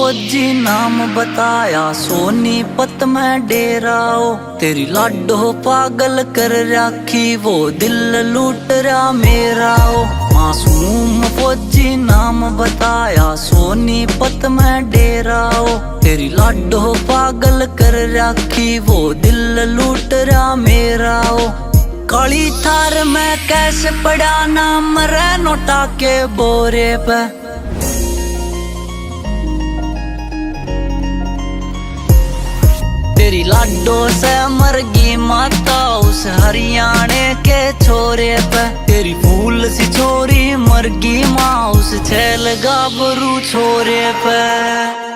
फौजी नाम बताया, सोनीपत में डेराओ। तेरी लाडो पागल कर राखी, वो दिल लूट रहा मेरा ओ। मासूम फौजी नाम बताया, सोनीपत में डेराओ। तेरी लाडो पागल कर राखी, वो दिल लूट रहा मेरा ओ। काली थार में कैसे पड़ा नाम रे नोटा के बोरे पे। तेरी लाडो से मरगी माता उस हरियाणे के छोरे पे। तेरी फूल सी छोरी मरगी माँ उस छैल गाभरू छोरे पे।